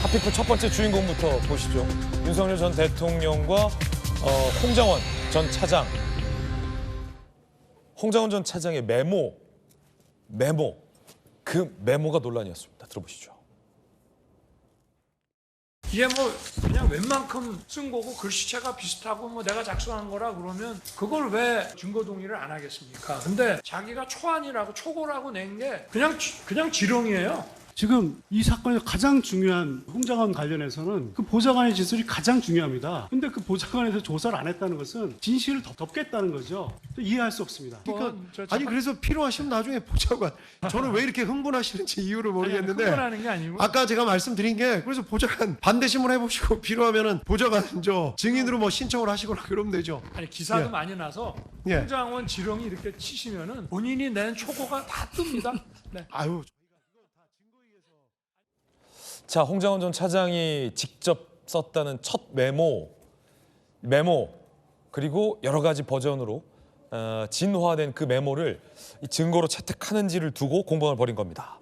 핫피플 첫 번째 주인공부터 보시죠. 윤석열 전 대통령과 홍장원 전 차장. 홍장원 전 차장의 메모. 그 메모가 논란이었습니다. 들어보시죠. 이게 뭐 그냥 웬만큼 쓴 거고 글씨체가 비슷하고 뭐 내가 작성한 거라 그러면 그걸 왜 증거 동의를 안 하겠습니까? 근데 자기가 초안이라고 초고라고 낸 게 그냥 지렁이에요. 지금 이 사건에서 가장 중요한 홍장원 관련해서는 그 보좌관의 진술이 가장 중요합니다. 근데 그 보좌관에서 조사를 안 했다는 것은 진실을 덮겠다는 거죠. 이해할 수 없습니다. 그러니까 아니 그래서 필요하시면 나중에 보좌관. 저는 왜 이렇게 흥분하시는지 이유를 모르겠는데. 흥분하는 게 아니고 아까 제가 말씀드린 게 그래서 보좌관 반대 신문 해보시고 필요하면은 보좌관 저 증인으로 뭐 신청을 하시거나 그러면 되죠. 아니 기사도 예. 많이 나서 예. 홍장원 지렁이 이렇게 치시면은 본인이 낸 초고가 다 뜹니다. 네. 아유. 자, 홍장원 전 차장이 직접 썼다는 첫 메모 그리고 여러 가지 버전으로 진화된 그 메모를 이 증거로 채택하는지를 두고 공방을 벌인 겁니다.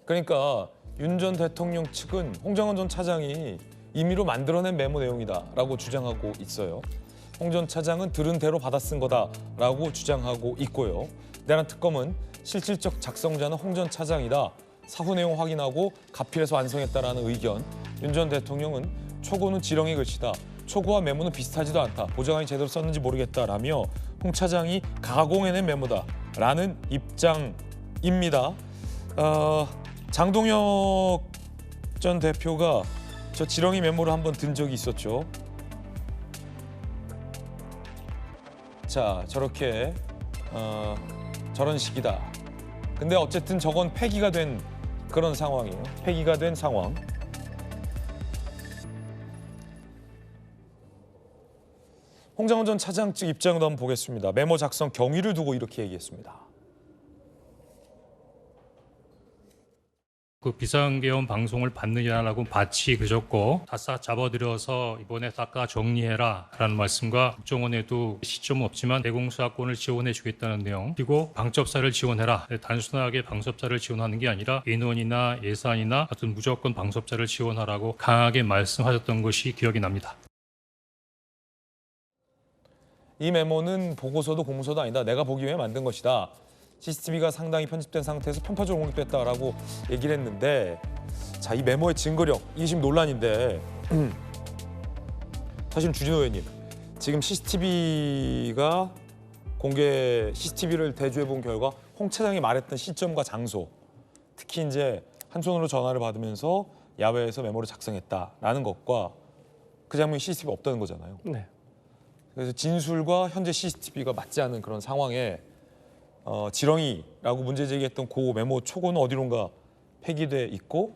그러니까 윤 전 대통령 측은 홍장원 전 차장이 임의로 만들어낸 메모 내용이다라고 주장하고 있어요. 홍 전 차장은 들은 대로 받아 쓴 거다라고 주장하고 있고요. 내란 특검은 실질적 작성자는 홍 전 차장이다. 사후 내용 확인하고 가필해서 완성했다라는 의견. 윤 전 대통령은 초고는 지렁이 글씨다. 초고와 메모는 비슷하지도 않다. 보좌관이 제대로 썼는지 모르겠다라며 홍 차장이 가공해낸 메모다라는 입장입니다. 장동혁 전 대표가 저 지렁이 메모를 한번 든 적이 있었죠. 자, 저렇게 저런 식이다. 근데 어쨌든 저건 폐기가 된 그런 상황이에요. 폐기가 된 상황. 홍장원 전 차장 측 입장도 한번 보겠습니다. 메모 작성 경위를 두고 이렇게 얘기했습니다. 그 비상계엄 방송을 받느냐라고 밭이 그졌고 다싹 잡아들여서 이번에 닦아 정리해라 라는 말씀과 국정원에도 시점은 없지만 대공수사권을 지원해 주겠다는 내용, 그리고 방첩사를 지원해라. 단순하게 방첩사를 지원하는 게 아니라 인원이나 예산이나 하여튼 무조건 방첩사를 지원하라고 강하게 말씀하셨던 것이 기억이 납니다. 이 메모는 보고서도 공문서도 아니다. 내가 보기 위해 만든 것이다. CCTV가 상당히 편집된 상태에서 편파적으로 공개됐다라고 얘기를 했는데, 자, 이 메모의 증거력, 이게 지금 논란인데 사실 주진호 의원님, 지금 CCTV가 CCTV를 대조해 본 결과 홍 차장이 말했던 시점과 장소, 특히 이제 한 손으로 전화를 받으면서 야외에서 메모를 작성했다라는 것과 그 장면이 CCTV가 없다는 거잖아요. 네. 그래서 진술과 현재 CCTV가 맞지 않는 그런 상황에 지렁이라고 문제 제기했던 그 메모 초고는 어디론가 폐기돼 있고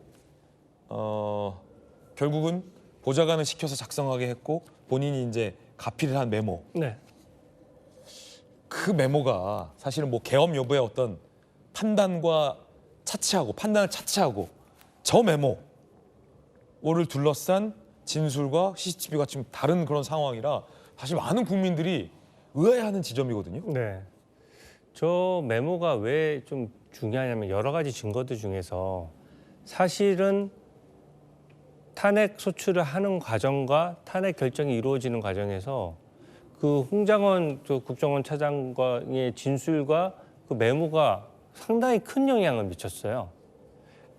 결국은 보좌관을 시켜서 작성하게 했고 본인이 이제 가필을 한 메모. 네. 그 메모가 사실은 뭐 계엄 여부의 어떤 판단을 차치하고 저 메모를 둘러싼 진술과 CCTV가 지금 다른 그런 상황이라 사실 많은 국민들이 의아해하는 지점이거든요. 네. 저 메모가 왜 좀 중요하냐면 여러 가지 증거들 중에서 사실은 탄핵 소추를 하는 과정과 탄핵 결정이 이루어지는 과정에서 그 홍장원 국정원 차장과의 진술과 그 메모가 상당히 큰 영향을 미쳤어요.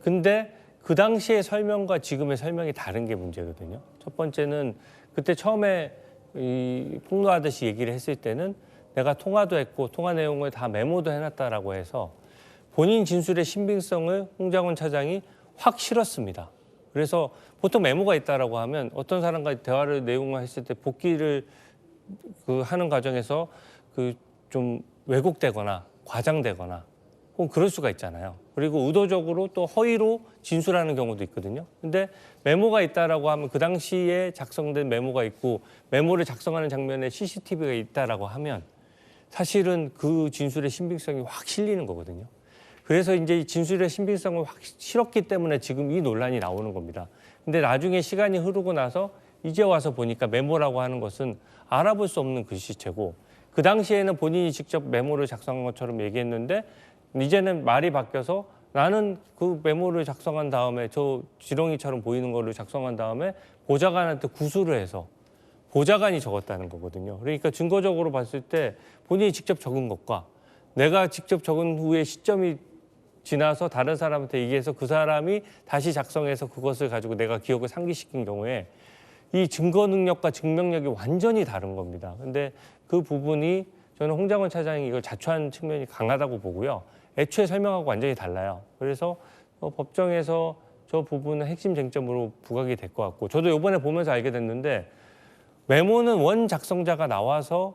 근데 그 당시의 설명과 지금의 설명이 다른 게 문제거든요. 첫 번째는 그때 처음에 이 폭로하듯이 얘기를 했을 때는 내가 통화도 했고 통화 내용을 다 메모도 해놨다라고 해서 본인 진술의 신빙성을 홍장원 차장이 확 실었습니다. 그래서 보통 메모가 있다라고 하면 어떤 사람과 대화를 내용을 했을 때 복귀를 하는 과정에서 좀 왜곡되거나 과장되거나 혹은 그럴 수가 있잖아요. 그리고 의도적으로 또 허위로 진술하는 경우도 있거든요. 근데 메모가 있다라고 하면 그 당시에 작성된 메모가 있고 메모를 작성하는 장면에 CCTV가 있다라고 하면 사실은 그 진술의 신빙성이 확 실리는 거거든요. 그래서 이제 이 진술의 신빙성을 확 실었기 때문에 지금 이 논란이 나오는 겁니다. 근데 나중에 시간이 흐르고 나서 이제 와서 보니까 메모라고 하는 것은 알아볼 수 없는 글씨체고 그 당시에는 본인이 직접 메모를 작성한 것처럼 얘기했는데 이제는 말이 바뀌어서 나는 그 메모를 작성한 다음에 저 지렁이처럼 보이는 거를 작성한 다음에 보좌관한테 구술을 해서 보좌관이 적었다는 거거든요. 그러니까 증거적으로 봤을 때 본인이 직접 적은 것과 내가 직접 적은 후에 시점이 지나서 다른 사람한테 얘기해서 그 사람이 다시 작성해서 그것을 가지고 내가 기억을 상기시킨 경우에 이 증거 능력과 증명력이 완전히 다른 겁니다. 근데 그 부분이 저는 홍장원 차장이 이걸 자초한 측면이 강하다고 보고요. 애초에 설명하고 완전히 달라요. 그래서 법정에서 저 부분은 핵심 쟁점으로 부각이 될 것 같고 저도 이번에 보면서 알게 됐는데 메모는 원 작성자가 나와서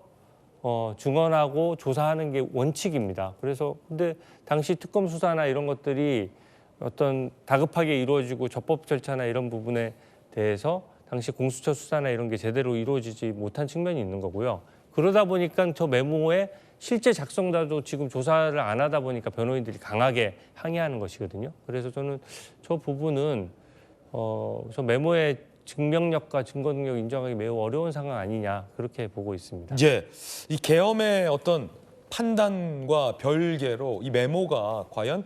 증언하고 조사하는 게 원칙입니다. 그래서 근데 당시 특검 수사나 이런 것들이 어떤 다급하게 이루어지고 적법 절차나 이런 부분에 대해서 당시 공수처 수사나 이런 게 제대로 이루어지지 못한 측면이 있는 거고요. 그러다 보니까 저 메모의 실제 작성자도 지금 조사를 안 하다 보니까 변호인들이 강하게 항의하는 것이거든요. 그래서 저는 저 부분은 저 메모의 증명력과 증거 능력 인정하기 매우 어려운 상황 아니냐 그렇게 보고 있습니다. 이제 이 계엄의 어떤 판단과 별개로 이 메모가 과연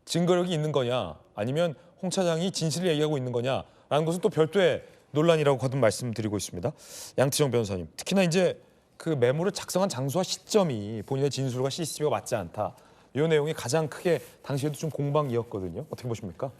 증거력이 있는 거냐 아니면 홍 차장이 진실을 얘기하고 있는 거냐라는 것은 또 별도의 논란이라고 거듭 말씀드리고 있습니다. 양치정 변호사님, 특히나 이제 그 메모를 작성한 장소와 시점이 본인의 진술과 CCTV가 맞지 않다. 이 내용이 가장 크게 당시에도 좀 공방이었거든요. 어떻게 보십니까?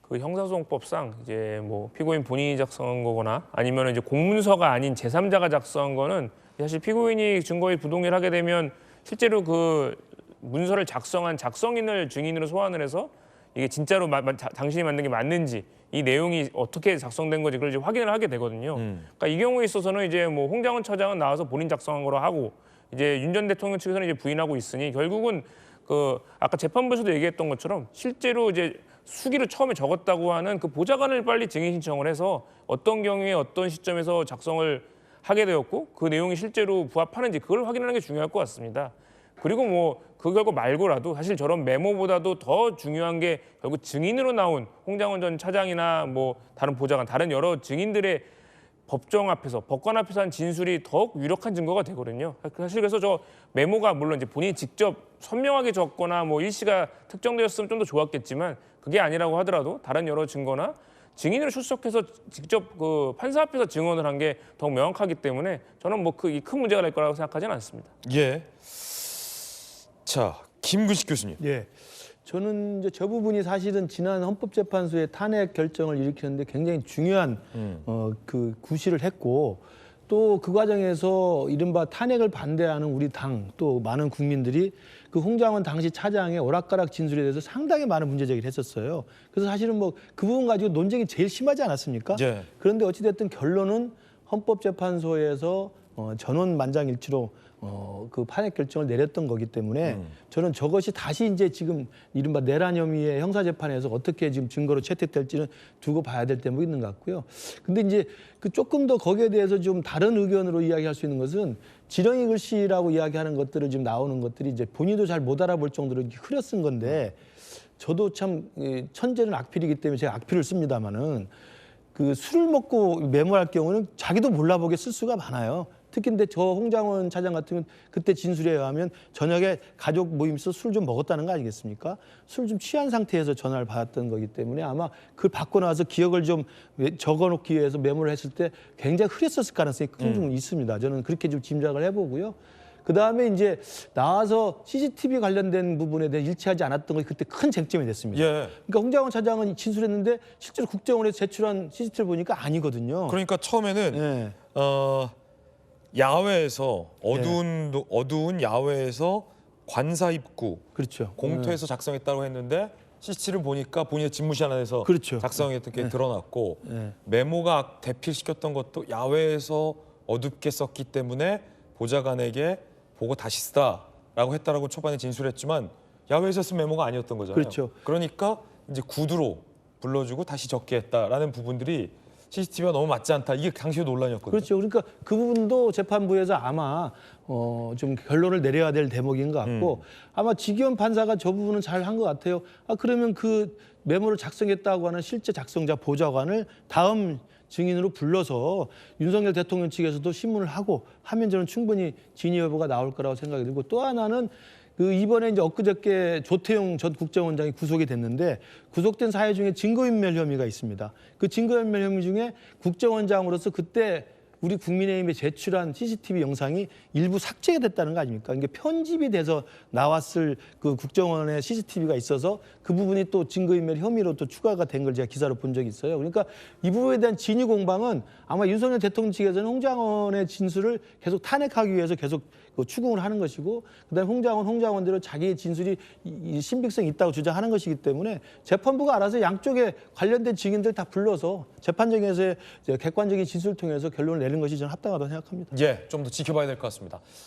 그 형사소송법상 이제 뭐 피고인 본인이 작성한 거거나 아니면 이제 공문서가 아닌 제3자가 작성한 거는 사실 피고인이 증거에 부동의를 하게 되면 실제로 그 문서를 작성한 작성인을 증인으로 소환을 해서 이게 진짜로 당신이 만든 게 맞는지 이 내용이 어떻게 작성된 건지 그걸 이제 확인을 하게 되거든요. 그러니까 이 경우에 있어서는 이제 뭐 홍장원 차장은 나와서 본인 작성한 거로 하고 이제 윤 전 대통령 측에서는 이제 부인하고 있으니 결국은 그 아까 재판부에서도 얘기했던 것처럼 실제로 이제 수기를 처음에 적었다고 하는 그 보좌관을 빨리 증인 신청을 해서 어떤 경우에 어떤 시점에서 작성을 하게 되었고 그 내용이 실제로 부합하는지 그걸 확인하는 게 중요할 것 같습니다. 그리고 뭐 그 결과 말고라도 사실 저런 메모보다도 더 중요한 게 결국 증인으로 나온 홍장원 전 차장이나 뭐 다른 보좌관, 다른 여러 증인들의 법정 앞에서 법관 앞에서 한 진술이 더욱 유력한 증거가 되거든요. 사실 그래서 저 메모가 물론 이제 본인이 직접 선명하게 적거나 뭐 일시가 특정되었으면 좀 더 좋았겠지만 그게 아니라고 하더라도 다른 여러 증거나 증인으로 출석해서 직접 그 판사 앞에서 증언을 한 게 더욱 명확하기 때문에 저는 뭐 큰 문제가 될 거라고 생각하지는 않습니다. 예. 자, 김근식 교수님. 예. 저는 이제 저 부분이 사실은 지난 헌법재판소의 탄핵 결정을 일으키는데 굉장히 중요한 그 구실을 했고 또 그 과정에서 이른바 탄핵을 반대하는 우리 당 또 많은 국민들이 그 홍장원 당시 차장의 오락가락 진술에 대해서 상당히 많은 문제 제기를 했었어요. 그래서 사실은 뭐 그 부분 가지고 논쟁이 제일 심하지 않았습니까? 예. 그런데 어찌됐든 결론은 헌법재판소에서 전원 만장일치로 그 판핵 결정을 내렸던 거기 때문에 저는 저것이 다시 이제 지금 이른바 내란 혐의의 형사재판에서 어떻게 지금 증거로 채택될지는 두고 봐야 될 대목이 있는 것 같고요. 근데 이제 그 조금 더 거기에 대해서 좀 다른 의견으로 이야기할 수 있는 것은 지렁이 글씨라고 이야기하는 것들을 지금 나오는 것들이 이제 본인도 잘 못 알아볼 정도로 이렇게 흐려 쓴 건데 저도 참 천재는 악필이기 때문에 제가 악필을 씁니다마는 그 술을 먹고 메모할 경우는 자기도 몰라보게 쓸 수가 많아요. 특히 근데 저 홍장원 차장 같은 경우는 그때 진술에 의하면 저녁에 가족 모임에서 술 좀 먹었다는 거 아니겠습니까? 술 좀 취한 상태에서 전화를 받았던 거기 때문에 아마 그걸 받고 나서 기억을 좀 적어놓기 위해서 메모를 했을 때 굉장히 흐렸었을 가능성이 큰 있습니다. 저는 그렇게 좀 짐작을 해보고요. 그다음에 이제 나와서 CCTV 관련된 부분에 대해 일치하지 않았던 것이 그때 큰 쟁점이 됐습니다. 예. 그러니까 홍장원 차장은 진술했는데 실제로 국정원에서 제출한 CCTV를 보니까 아니거든요. 그러니까 처음에는 예. 야외에서 어두운 야외에서 관사 입구 그렇죠. 공터에서 작성했다고 했는데 CCTV를 보니까 본인의 집무실 안에서 그렇죠. 작성했던 게 드러났고 네. 메모가 대필시켰던 것도 야외에서 어둡게 썼기 때문에 보좌관에게 보고 다시 쓰라라고 했다라고 초반에 진술했지만 야외에서 쓴 메모가 아니었던 거잖아요. 그렇죠. 그러니까 이제 구두로 불러주고 다시 적게 했다라는 부분들이 CCTV가 너무 맞지 않다. 이게 당시에 논란이었거든요. 그렇죠. 그러니까 그 부분도 재판부에서 아마 좀 결론을 내려야 될 대목인 것 같고 아마 지기현 판사가 저 부분은 잘 한 것 같아요. 그러면 그 메모를 작성했다고 하는 실제 작성자 보좌관을 다음 증인으로 불러서 윤석열 대통령 측에서도 신문을 하고 하면 저는 충분히 진위 여부가 나올 거라고 생각이 들고 또 하나는 그 이번에 이제 엊그저께 조태용 전 국정원장이 구속이 됐는데 구속된 사회 중에 증거인멸 혐의가 있습니다. 그 증거인멸 혐의 중에 국정원장으로서 그때 우리 국민의힘에 제출한 CCTV 영상이 일부 삭제가 됐다는 거 아닙니까? 이게 편집이 돼서 나왔을 그 국정원의 CCTV가 있어서 그 부분이 또 증거인멸 혐의로 또 추가가 된 걸 제가 기사로 본 적이 있어요. 그러니까 이 부분에 대한 진위 공방은 아마 윤석열 대통령 측에서는 홍장원의 진술을 계속 탄핵하기 위해서 계속 그 추궁을 하는 것이고 그다음에 홍장원대로 자기의 진술이 이 신빙성이 있다고 주장하는 것이기 때문에 재판부가 알아서 양쪽에 관련된 증인들 다 불러서 재판정에서의 객관적인 진술을 통해서 결론을 내는 것이 저는 합당하다고 생각합니다. 예, 좀 더 지켜봐야 될 것 같습니다.